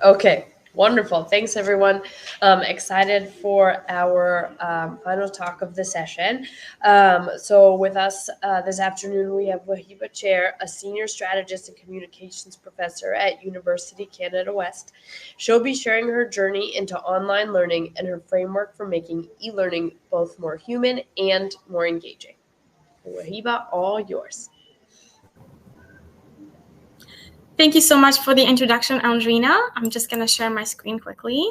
Okay, wonderful. Thanks, everyone. Excited for our final talk of the session. So, with us this afternoon, we have Wahiba Chair, a senior strategist and communications professor at University Canada West. She'll be sharing her journey into online learning and her framework for making e-learning both more human and more engaging. Wahiba, all yours. Thank you so much for the introduction, Andrina. I'm just going to share my screen quickly.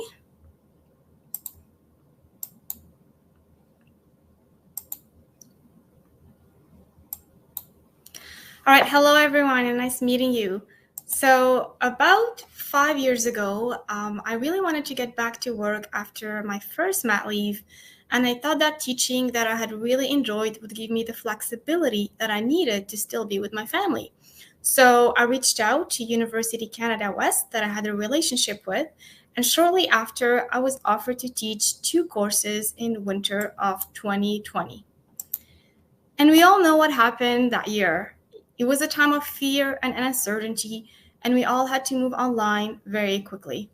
All right, hello everyone, and nice meeting you. So about 5 years ago, I really wanted to get back to work after my first mat leave, and I thought that teaching that I had really enjoyed would give me the flexibility that I needed to still be with my family. So I reached out to University Canada West that I had a relationship with, and shortly after, I was offered to teach 2 courses in winter of 2020. And we all know what happened that year. It was a time of fear and uncertainty, and we all had to move online very quickly.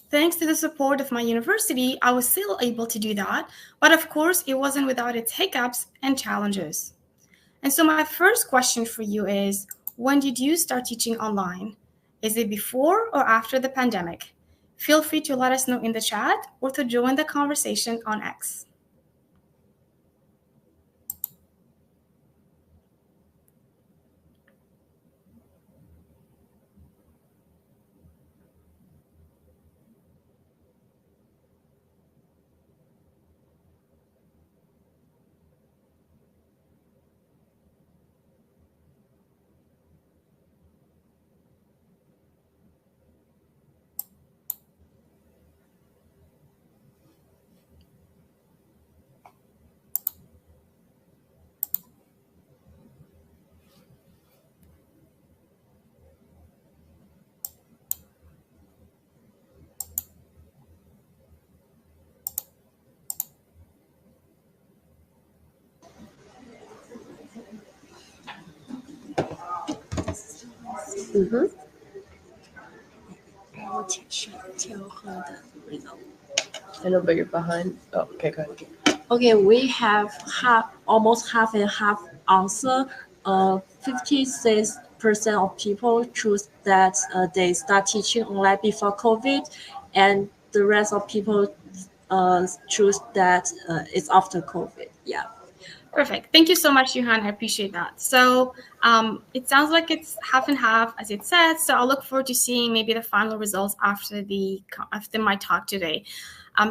Thanks to the support of my university, I was still able to do that, but of course, it wasn't without its hiccups and challenges. And so my first question for you is, when did you start teaching online? Is it before or after the pandemic? Feel free to let us know in the chat or to join the conversation on X. Mm-hmm. I know, but you're behind. Oh, okay, go ahead. Okay, we have almost half and half answer. 56% of people choose that they start teaching online before COVID, and the rest of people choose that it's after COVID. Yeah. Perfect. Thank you so much, Yuhan. I appreciate that. So it sounds like it's half and half, as it said. So I'll look forward to seeing maybe the final results after my talk today.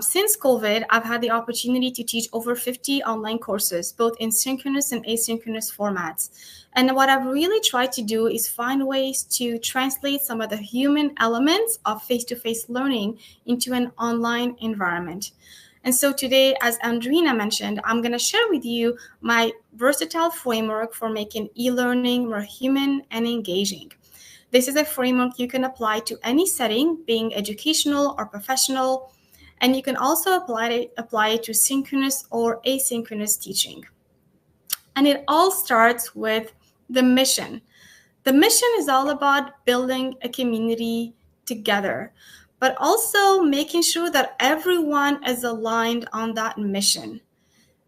Since COVID, I've had the opportunity to teach over 50 online courses, both in synchronous and asynchronous formats. And what I've really tried to do is find ways to translate some of the human elements of face-to-face learning into an online environment. And so today, as Andrina mentioned, I'm going to share with you my versatile framework for making e-learning more human and engaging. This is a framework you can apply to any setting, being educational or professional, and you can also apply it to synchronous or asynchronous teaching. And it all starts with the mission. The mission is all about building a community together, but also making sure that everyone is aligned on that mission.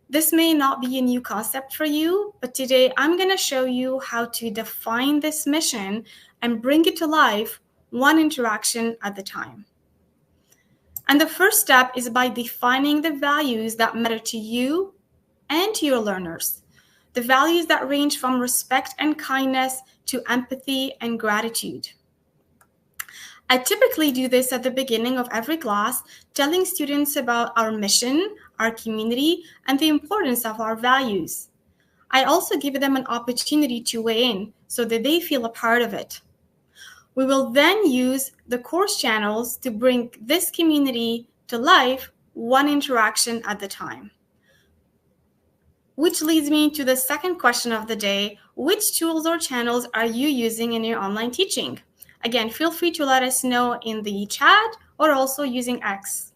This may not be a new concept for you, but today I'm going to show you how to define this mission and bring it to life one interaction at a time. And the first step is by defining the values that matter to you and to your learners. The values that range from respect and kindness to empathy and gratitude. I typically do this at the beginning of every class, telling students about our mission, our community, and the importance of our values. I also give them an opportunity to weigh in so that they feel a part of it. We will then use the course channels to bring this community to life, one interaction at a time. Which leads me to the second question of the day: which tools or channels are you using in your online teaching? Again, feel free to let us know in the chat or also using X.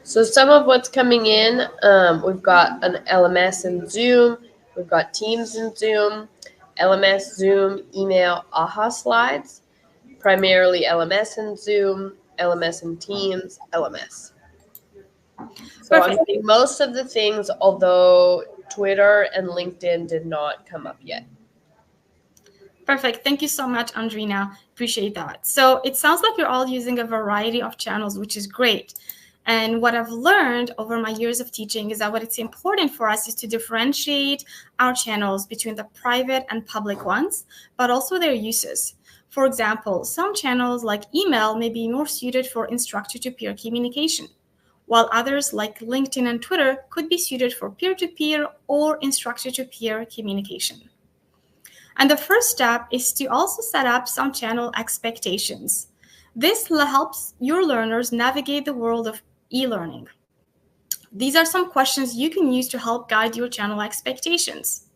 So some of what's coming in, we've got an LMS and Zoom, we've got Teams and Zoom, LMS, Zoom, email, AHA slides, primarily LMS and Zoom, LMS and Teams, LMS. So I'm getting most of the things, although Twitter and LinkedIn did not come up yet. Perfect. Thank you so much, Andrina. Appreciate that. So it sounds like you're all using a variety of channels, which is great. And what I've learned over my years of teaching is that what it's important for us is to differentiate our channels between the private and public ones, but also their uses. For example, some channels like email may be more suited for instructor-to-peer communication, while others like LinkedIn and Twitter could be suited for peer-to-peer or instructor-to-peer communication. And the first step is to also set up some channel expectations. This helps your learners navigate the world of e-learning. These are some questions you can use to help guide your channel expectations.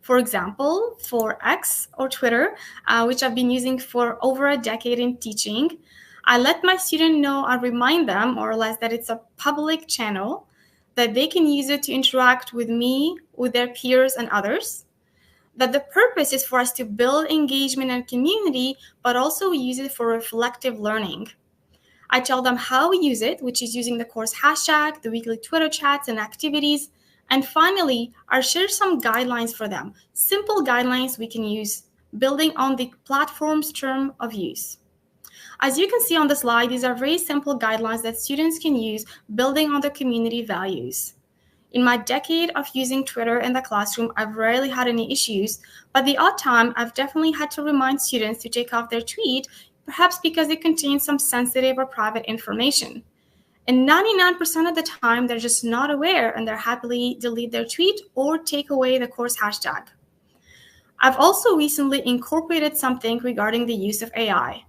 For example, for X or Twitter, which I've been using for over a decade in teaching, I let my student know, I remind them more or less that it's a public channel, that they can use it to interact with me, with their peers and others, that the purpose is for us to build engagement and community, but also use it for reflective learning. I tell them how we use it, which is using the course hashtag, the weekly Twitter chats and activities. And finally, I share some guidelines for them, simple guidelines we can use, building on the platform's term of use. As you can see on the slide, these are very simple guidelines that students can use, building on the community values. In my decade of using Twitter in the classroom, I've rarely had any issues, but the odd time, I've definitely had to remind students to take off their tweet, perhaps because it contains some sensitive or private information. And 99% of the time, they're just not aware and they're happily delete their tweet or take away the course hashtag. I've also recently incorporated something regarding the use of AI.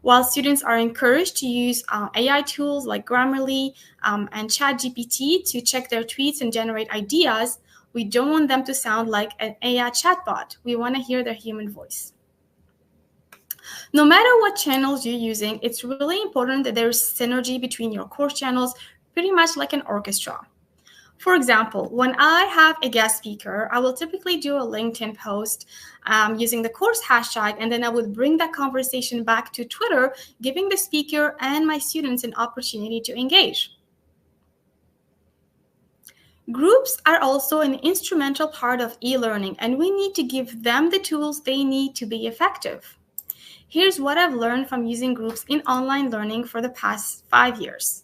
While students are encouraged to use AI tools like Grammarly and ChatGPT to check their tweets and generate ideas, we don't want them to sound like an AI chatbot. We want to hear their human voice. No matter what channels you're using, it's really important that there's synergy between your course channels, pretty much like an orchestra. For example, when I have a guest speaker, I will typically do a LinkedIn post using the course hashtag, and then I would bring that conversation back to Twitter, giving the speaker and my students an opportunity to engage. Groups are also an instrumental part of e-learning, and we need to give them the tools they need to be effective. Here's what I've learned from using groups in online learning for the past 5 years.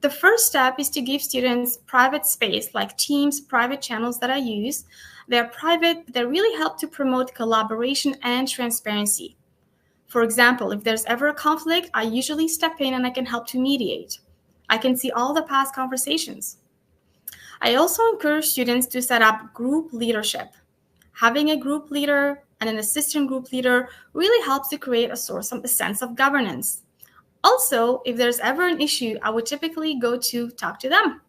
The first step is to give students private space, like Teams, private channels that I use. They're private, but they really help to promote collaboration and transparency. For example, if there's ever a conflict, I usually step in and I can help to mediate. I can see all the past conversations. I also encourage students to set up group leadership. Having a group leader and an assistant group leader really helps to create a sense of governance. Also, if there's ever an issue, I would typically go to talk to them.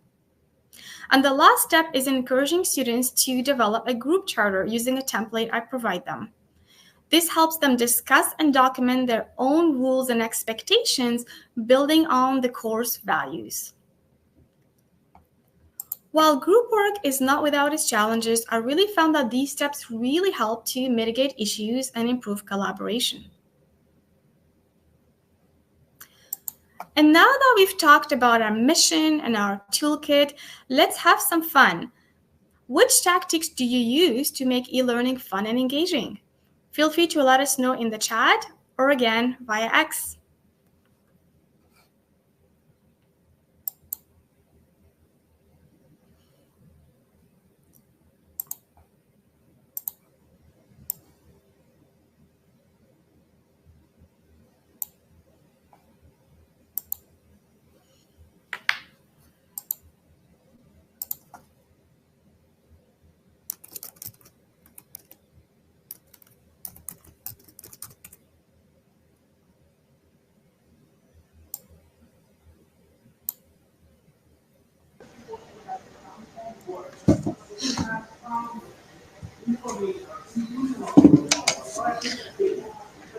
And the last step is encouraging students to develop a group charter using a template I provide them. This helps them discuss and document their own rules and expectations, building on the course values. While group work is not without its challenges, I really found that these steps really help to mitigate issues and improve collaboration. And now that we've talked about our mission and our toolkit, let's have some fun. Which tactics do you use to make e-learning fun and engaging? Feel free to let us know in the chat or again via X.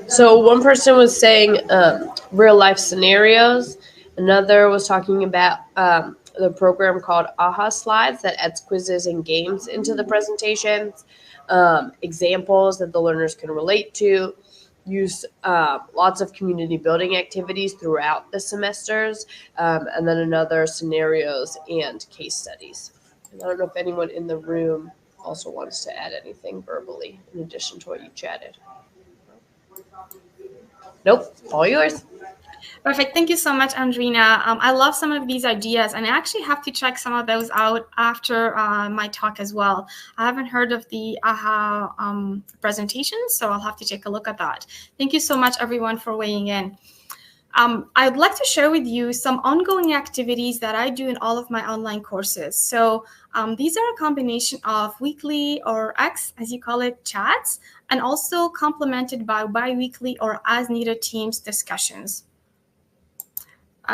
So one person was saying, real life scenarios. Another was talking about the program called AHA Slides that adds quizzes and games into the presentations, examples that the learners can relate to, use lots of community building activities throughout the semesters, and then another scenarios and case studies. And I don't know if anyone in the room also wants to add anything verbally in addition to what you chatted. Nope, all yours. Perfect. Thank you so much, Andrina. I love some of these ideas, and I actually have to check some of those out after my talk as well. I haven't heard of the AHA presentation, so I'll have to take a look at that. Thank you so much, everyone, for weighing in. I'd like to share with you some ongoing activities that I do in all of my online courses. So these are a combination of weekly or X, as you call it, chats, and also complemented by bi-weekly or as-needed Teams discussions.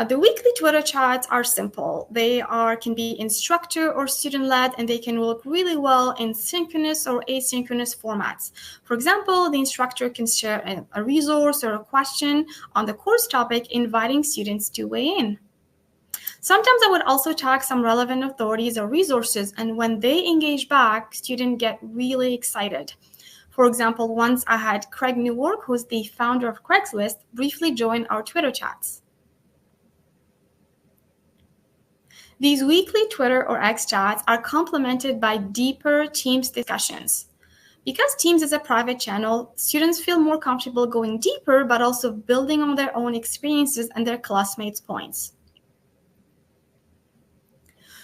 The weekly Twitter chats are simple. They can be instructor or student-led, and they can work really well in synchronous or asynchronous formats. For example, the instructor can share a resource or a question on the course topic, inviting students to weigh in. Sometimes I would also tag some relevant authorities or resources, and when they engage back, students get really excited. For example, once I had Craig Newark, who's the founder of Craigslist, briefly join our Twitter chats. These weekly Twitter or X chats are complemented by deeper Teams discussions. Because Teams is a private channel, students feel more comfortable going deeper, but also building on their own experiences and their classmates' points.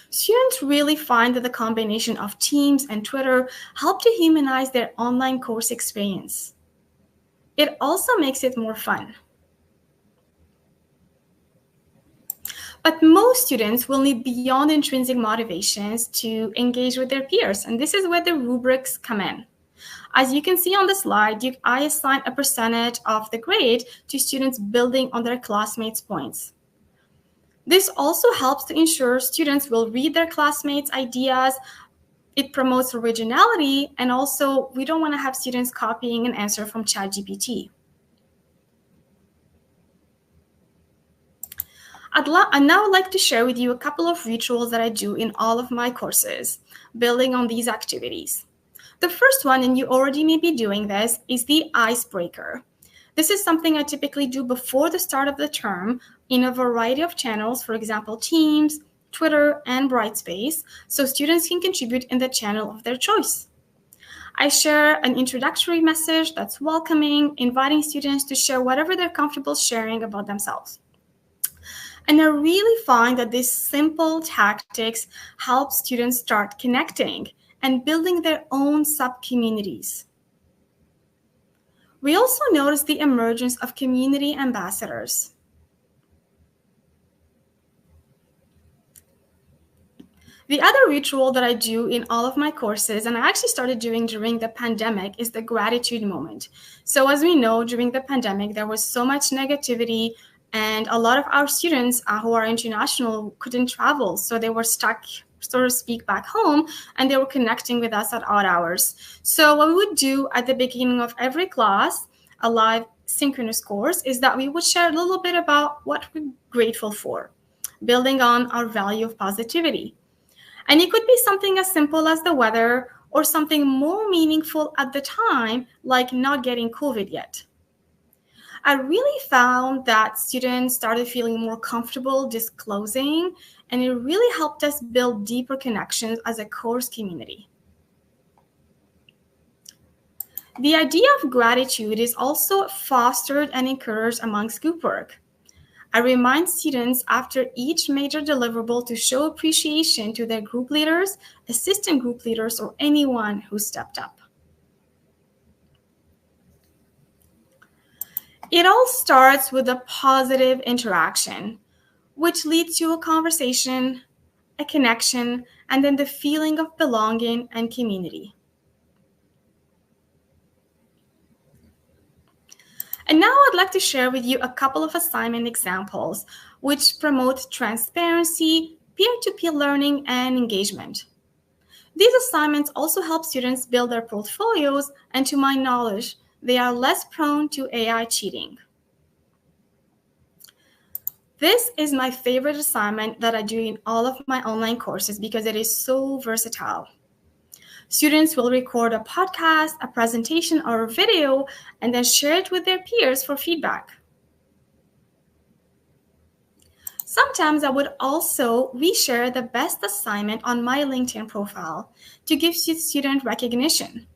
Students really find that the combination of Teams and Twitter help to humanize their online course experience. It also makes it more fun. But most students will need beyond intrinsic motivations to engage with their peers, and this is where the rubrics come in. As you can see on the slide, I assign a percentage of the grade to students building on their classmates' points. This also helps to ensure students will read their classmates' ideas. It promotes originality, and also we don't want to have students copying an answer from ChatGPT. I'd now like to share with you a couple of rituals that I do in all of my courses, building on these activities. The first one, and you already may be doing this, is the icebreaker. This is something I typically do before the start of the term in a variety of channels, for example, Teams, Twitter, and Brightspace, so students can contribute in the channel of their choice. I share an introductory message that's welcoming, inviting students to share whatever they're comfortable sharing about themselves. And I really find that these simple tactics help students start connecting and building their own sub-communities. We also notice the emergence of community ambassadors. The other ritual that I do in all of my courses, and I actually started doing during the pandemic, is the gratitude moment. So as we know, during the pandemic, there was so much negativity, and a lot of our students who are international couldn't travel. So they were stuck, so to speak, back home, and they were connecting with us at odd hours. So what we would do at the beginning of every class, a live synchronous course, is that we would share a little bit about what we're grateful for, building on our value of positivity. And it could be something as simple as the weather, or something more meaningful at the time, like not getting COVID yet. I really found that students started feeling more comfortable disclosing, and it really helped us build deeper connections as a course community. The idea of gratitude is also fostered and encouraged amongst group work. I remind students after each major deliverable to show appreciation to their group leaders, assistant group leaders, or anyone who stepped up. It all starts with a positive interaction, which leads to a conversation, a connection, and then the feeling of belonging and community. And now I'd like to share with you a couple of assignment examples which promote transparency, peer-to-peer learning, and engagement. These assignments also help students build their portfolios, and to my knowledge, they are less prone to AI cheating. This is my favorite assignment that I do in all of my online courses because it is so versatile. Students will record a podcast, a presentation, or a video, and then share it with their peers for feedback. Sometimes I would also reshare the best assignment on my LinkedIn profile to give student recognition.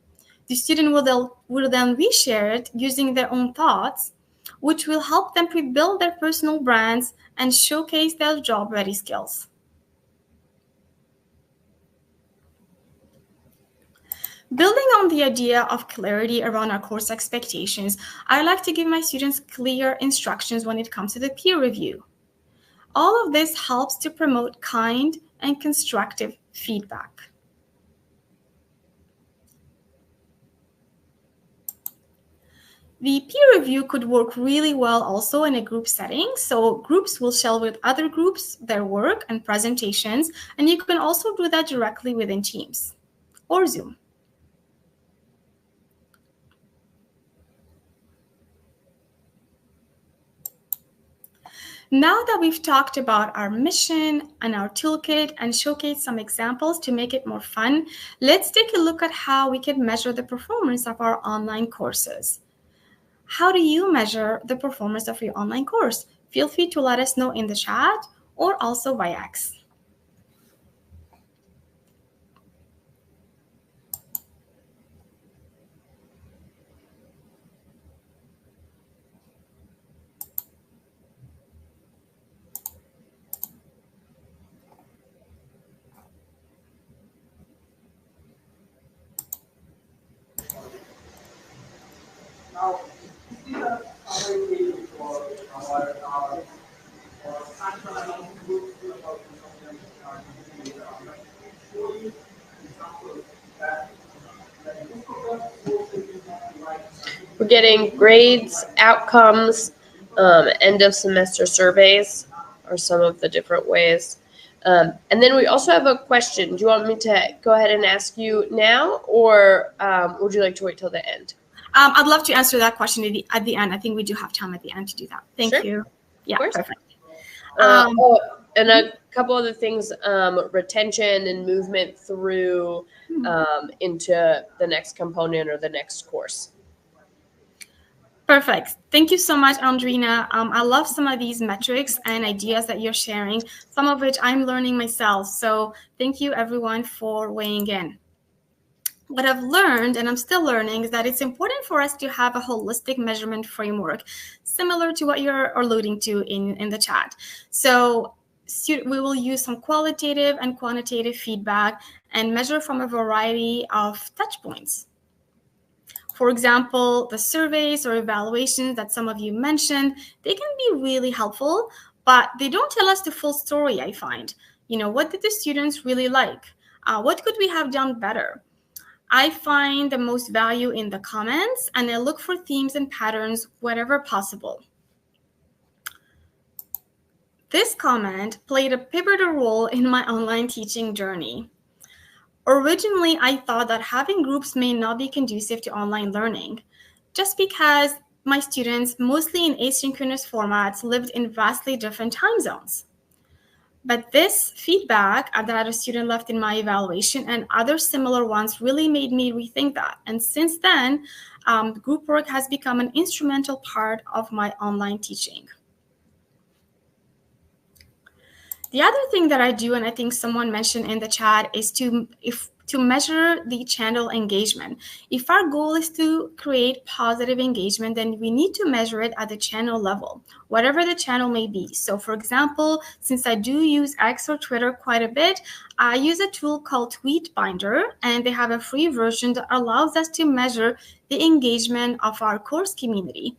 The student will then reshare it using their own thoughts, which will help them build their personal brands and showcase their job-ready skills. Building on the idea of clarity around our course expectations, I like to give my students clear instructions when it comes to the peer review. All of this helps to promote kind and constructive feedback. The peer review could work really well also in a group setting. So groups will share with other groups their work and presentations, and you can also do that directly within Teams or Zoom. Now that we've talked about our mission and our toolkit and showcased some examples to make it more fun, let's take a look at how we can measure the performance of our online courses. How do you measure the performance of your online course? Feel free to let us know in the chat or also via X. We're getting grades, outcomes, end of semester surveys are some of the different ways. And then we also have a question. Do you want me to go ahead and ask you now, or would you like to wait till the end? I'd love to answer that question at the end. I think we do have time at the end to do that. Thank you. Yeah, perfect. And a couple other things, retention and movement through into the next component or the next course. Perfect. Thank you so much, Andrina. I love some of these metrics and ideas that you're sharing, some of which I'm learning myself. So thank you, everyone, for weighing in. What I've learned, and I'm still learning, is that it's important for us to have a holistic measurement framework, similar to what you're alluding to in the chat. So we will use some qualitative and quantitative feedback and measure from a variety of touch points. For example, the surveys or evaluations that some of you mentioned, they can be really helpful, but they don't tell us the full story, I find. What did the students really like? What could we have done better? I find the most value in the comments, and I look for themes and patterns wherever possible. This comment played a pivotal role in my online teaching journey. Originally, I thought that having groups may not be conducive to online learning, just because my students, mostly in asynchronous formats, lived in vastly different time zones. But this feedback that a student left in my evaluation and other similar ones really made me rethink that. And since then, group work has become an instrumental part of my online teaching. The other thing that I do, and I think someone mentioned in the chat, is to measure the channel engagement. If our goal is to create positive engagement, then we need to measure it at the channel level, whatever the channel may be. So for example, since I do use X or Twitter quite a bit, I use a tool called Tweetbinder, and they have a free version that allows us to measure the engagement of our course community.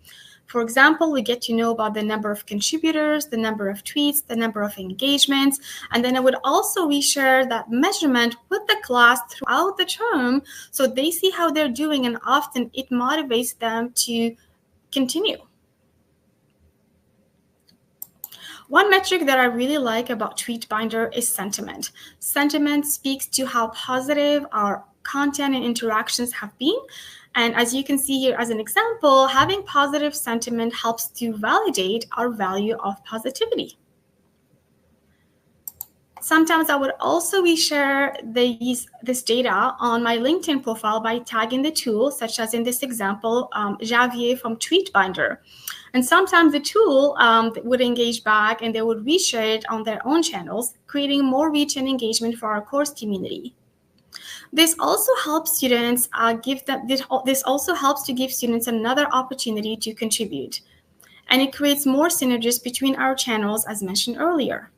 For example, we get to know about the number of contributors, the number of tweets, the number of engagements, and then I would also reshare that measurement with the class throughout the term so they see how they're doing, and often it motivates them to continue. One metric that I really like about Tweetbinder is sentiment. Sentiment speaks to how positive our content and interactions have been. And as you can see here as an example, having positive sentiment helps to validate our value of positivity. Sometimes I would also reshare this data on my LinkedIn profile by tagging the tool, such as in this example, Javier from Tweetbinder. And sometimes the tool would engage back and they would reshare it on their own channels, creating more reach and engagement for our course community. This also helps students this also helps to give students another opportunity to contribute. And it creates more synergies between our channels, as mentioned earlier.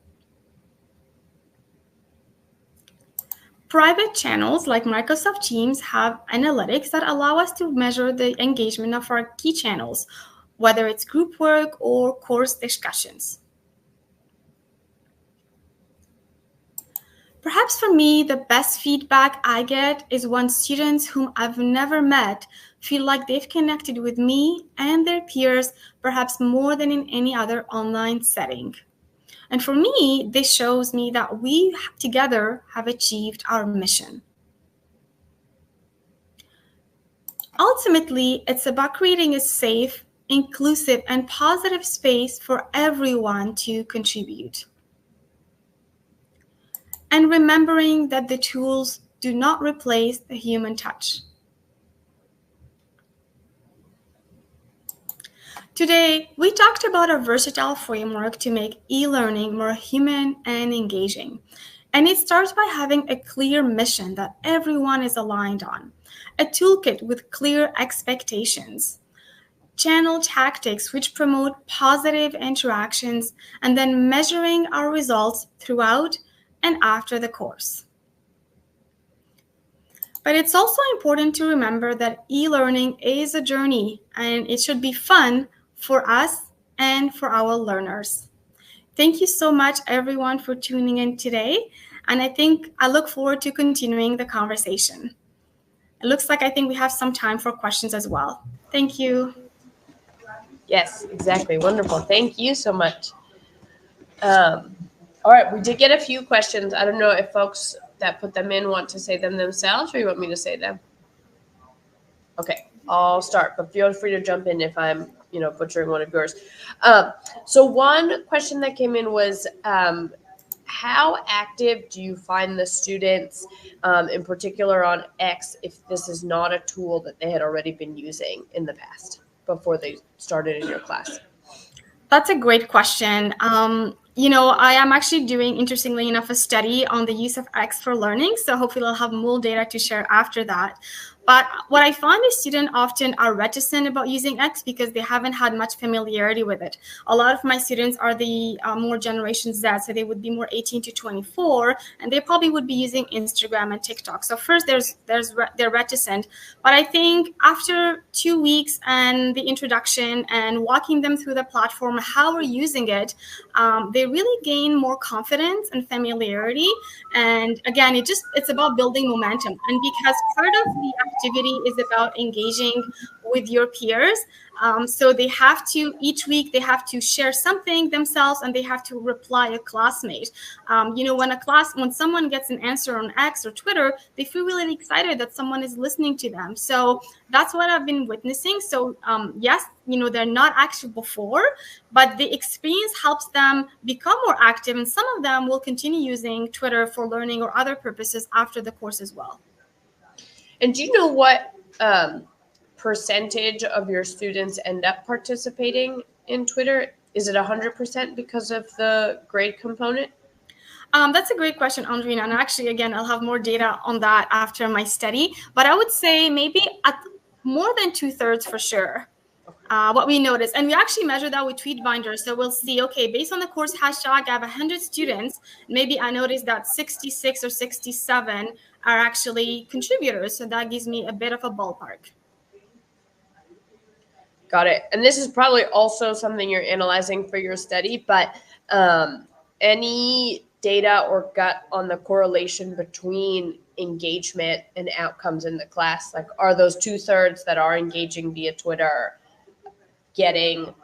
Private channels like Microsoft Teams have analytics that allow us to measure the engagement of our key channels, whether it's group work or course discussions. Perhaps for me, the best feedback I get is when students whom I've never met feel like they've connected with me and their peers, perhaps more than in any other online setting. And for me, this shows me that we together have achieved our mission. Ultimately, it's about creating a safe, inclusive, and positive space for everyone to contribute. And remembering that the tools do not replace the human touch. Today, we talked about a versatile framework to make e-learning more human and engaging. And it starts by having a clear mission that everyone is aligned on, a toolkit with clear expectations, channel tactics which promote positive interactions, and then measuring our results throughout and after the course. But it's also important to remember that e-learning is a journey and it should be fun for us and for our learners. Thank you so much, everyone, for tuning in today. And I look forward to continuing the conversation. It looks like I think we have some time for questions as well. Thank you. Yes, exactly. Wonderful. Thank you so much. All right, we did get a few questions. I don't know if folks that put them in want to say them themselves or you want me to say them. Okay, I'll start, but feel free to jump in if I'm, butchering one of yours. So one question that came in was, how active do you find the students, in particular on X, if this is not a tool that they had already been using in the past before they started in your class? That's a great question. I am actually doing, interestingly enough, a study on the use of X for learning. So hopefully I'll have more data to share after that. But what I find is students often are reticent about using X because they haven't had much familiarity with it. A lot of my students are the more Generation Z, so they would be more 18 to 24, and they probably would be using Instagram and TikTok. So first, they're reticent. But I think after 2 weeks and the introduction and walking them through the platform, how we're using it, they really gain more confidence and familiarity. And again, it's about building momentum. And because part of the activity is about engaging with your peers, so they have to, each week they have to share something themselves and they have to reply a classmate. When someone gets an answer on X or Twitter, they feel really excited that someone is listening to them. So that's what I've been witnessing. So yes, they're not active before, but the experience helps them become more active, and some of them will continue using Twitter for learning or other purposes after the course as well. And do you know what percentage of your students end up participating in Twitter? Is it 100% because of the grade component? That's a great question, Andrina. And actually, again, I'll have more data on that after my study. But I would say maybe at more than 2/3 for sure. What we notice, and we actually measure that with Tweetbinder. So we'll see, okay, based on the course hashtag, I have 100 students. Maybe I noticed that 66 or 67 are actually contributors. So that gives me a bit of a ballpark. Got it. And this is probably also something you're analyzing for your study, but any data or gut on the correlation between engagement and outcomes in the class? Like, are those 2/3 that are engaging via Twitter getting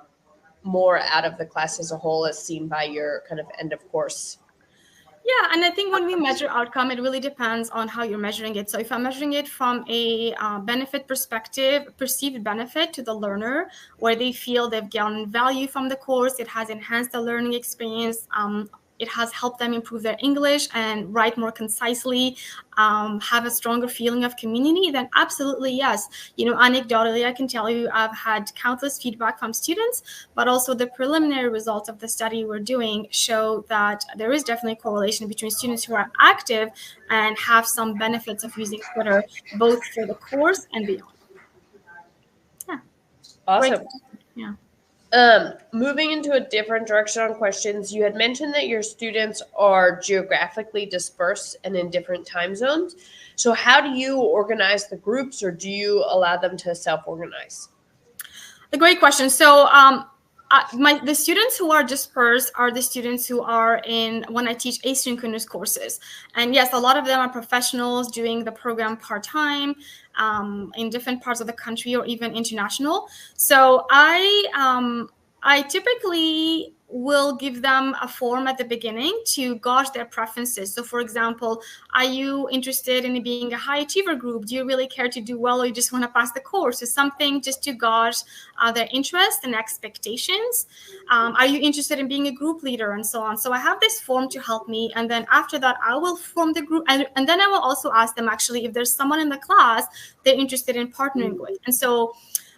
more out of the class as a whole as seen by your kind of end of course? Yeah, and I think when we measure outcome, it really depends on how you're measuring it. So if I'm measuring it from a benefit perspective, perceived benefit to the learner, where they feel they've gained value from the course, it has enhanced the learning experience, it has helped them improve their English and write more concisely, have a stronger feeling of community, then absolutely yes. Anecdotally, I can tell you I've had countless feedback from students, but also the preliminary results of the study we're doing show that there is definitely a correlation between students who are active and have some benefits of using Twitter, both for the course and beyond. Yeah. Awesome. Great. Yeah. Moving into a different direction on questions, you had mentioned that your students are geographically dispersed and in different time zones. So how do you organize the groups, or do you allow them to self-organize? A great question. So the students who are dispersed are the students who are when I teach asynchronous courses. And yes, a lot of them are professionals doing the program part-time in different parts of the country or even international. So I typically will give them a form at the beginning to gauge their preferences. So for example, are you interested in being a high achiever group? Do you really care to do well, or you just want to pass the course? So something just to gauge their interests and expectations. Are you interested in being a group leader, and so on? So I have this form to help me. And then after that, I will form the group. And then I will also ask them actually if there's someone in the class they're interested in partnering with. And so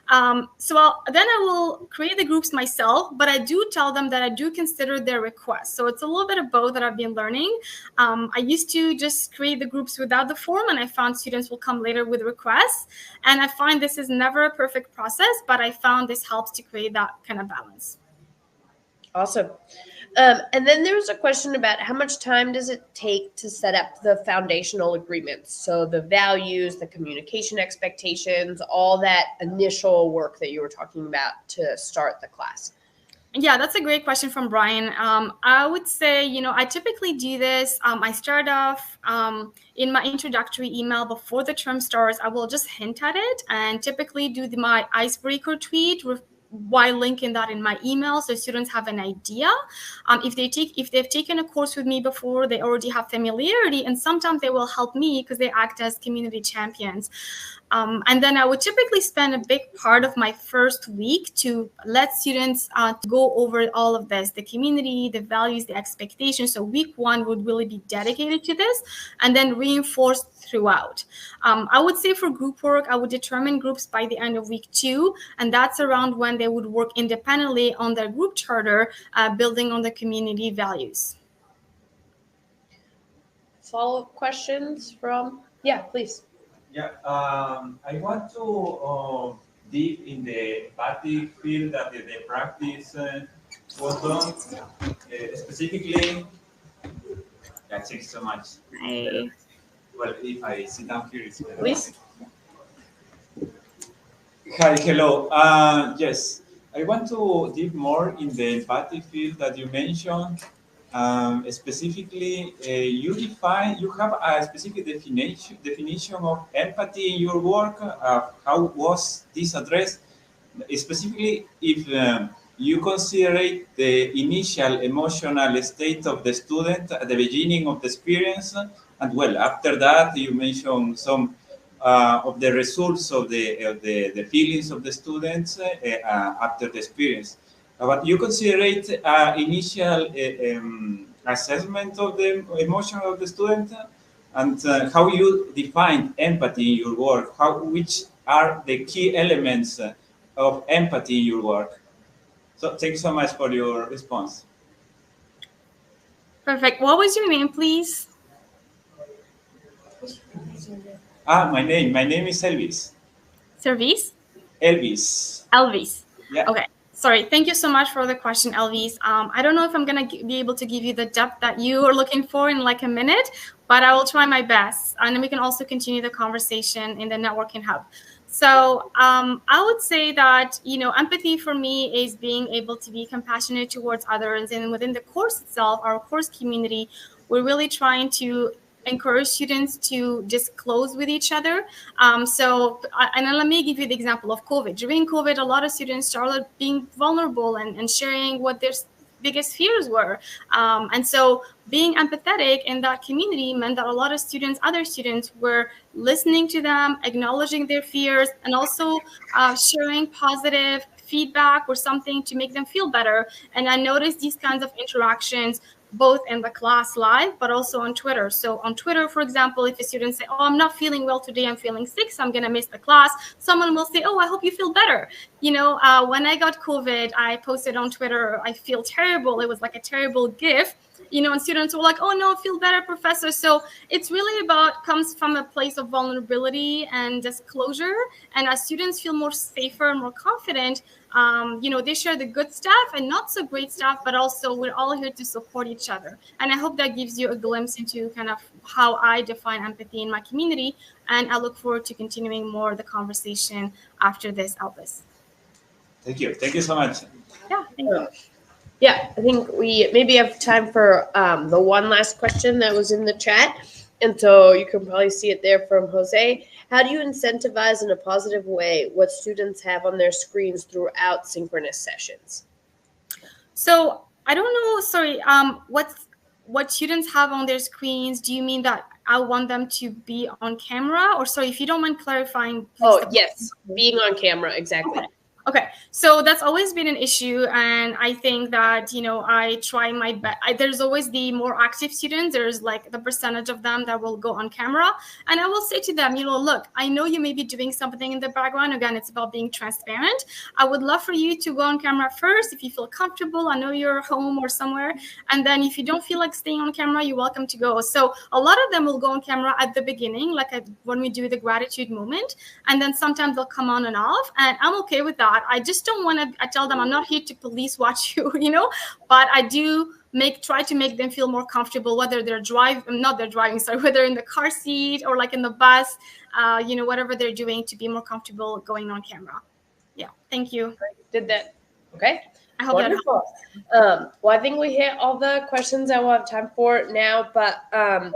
then I will create the groups myself, but I do tell them that I do consider their requests. So it's a little bit of both that I've been learning. I used to just create the groups without the form, and I found students will come later with requests. And I find this is never a perfect process, but I found this helps to create that kind of balance. Awesome. And then there was a question about how much time does it take to set up the foundational agreements? So the values, the communication expectations, all that initial work that you were talking about to start the class. Yeah, that's a great question from Brian. I would say, I typically do this. I start off in my introductory email before the term starts. I will just hint at it and typically do my icebreaker tweet while linking that in my email, so students have an idea. If they've taken a course with me before, they already have familiarity, and sometimes they will help me because they act as community champions. And then I would typically spend a big part of my first week to let students go over all of this, the community, the values, the expectations. So week one would really be dedicated to this and then reinforced throughout. I would say for group work, I would determine groups by the end of week 2, and that's around when they would work independently on their group charter, building on the community values. Follow-up questions from? Yeah, please. Yeah, I want to deep in the empathy field that the practice was done. Specifically, yeah, thanks so much. Well, if I sit down here, it's better. Please. Hi, hello. Yes, I want to deep more in the empathy field that you mentioned. Specifically, you have a specific definition of empathy in your work. How was this addressed? Specifically, if you consider the initial emotional state of the student at the beginning of the experience, and well, after that, you mentioned some of the results of the feelings of the students after the experience. But you consider initial assessment of the emotion of the student, and how you define empathy in your work. Which are the key elements of empathy in your work? So thank you so much for your response. Perfect. What was your name, please? My name is Elvis. Service? Elvis. Elvis. Yeah. Okay. Sorry. Thank you so much for the question, Elvis. I don't know if I'm going to be able to give you the depth that you are looking for in like a minute, but I will try my best. And then we can also continue the conversation in the networking hub. So I would say that, empathy for me is being able to be compassionate towards others. And within the course itself, our course community, we're really trying to encourage students to disclose with each other. And let me give you the example of COVID. During COVID, a lot of students started being vulnerable and sharing what they're biggest fears were. And so being empathetic in that community meant that a lot of students, other students, were listening to them, acknowledging their fears, and also sharing positive feedback or something to make them feel better. And I noticed these kinds of interactions both in the class live, but also on Twitter. So on Twitter, for example, if a student say, oh, I'm not feeling well today, I'm feeling sick, so I'm going to miss the class, someone will say, oh, I hope you feel better. You know, when I got COVID, I posted on Twitter, I feel terrible. It was like a terrible GIF, you know, and students were like, oh, no, I feel better, professor. So it's really comes from a place of vulnerability and disclosure. And as students feel more safer and more confident, you know, they share the good stuff and not so great stuff, but also we're all here to support each other. And I hope that gives you a glimpse into kind of how I define empathy in my community. And I look forward to continuing more of the conversation after this, Albus. Thank you. Thank you so much. Yeah, thank you. Yeah, I think we maybe have time for the one last question that was in the chat. And so you can probably see it there from Jose. How do you incentivize in a positive way what students have on their screens throughout synchronous sessions? So I don't know, sorry, what students have on their screens. Do you mean that I want them to be on camera? Or sorry, if you don't mind clarifying, please. Oh, yes, being on camera, exactly. Okay, so that's always been an issue, and I think that, you know, I try my best. There's always the more active students. There's like the percentage of them that will go on camera, and I will say to them, you know, look, I know you may be doing something in the background. Again, it's about being transparent. I would love for you to go on camera first if you feel comfortable. I know you're home or somewhere, and then if you don't feel like staying on camera, you're welcome to go. So a lot of them will go on camera at the beginning, like when we do the gratitude moment, and then sometimes they'll come on and off, and I'm okay with that. I just don't want to, I tell them I'm not here to police watch you, you know, but I do try to make them feel more comfortable, whether they're whether in the car seat or like in the bus, you know, whatever they're doing to be more comfortable going on camera. Yeah. Thank you. Did that. Okay. I hope Wonderful. Well, I think we hit all the questions that we'll have time for now, but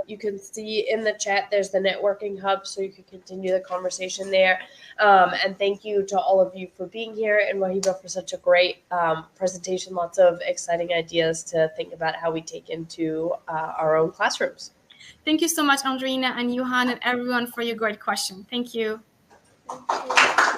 you can see in the chat, there's the networking hub, so you can continue the conversation there. And thank you to all of you for being here, and Wahiba for such a great presentation. Lots of exciting ideas to think about how we take into our own classrooms. Thank you so much, Andrina and Johan and everyone for your great question. Thank you. Thank you.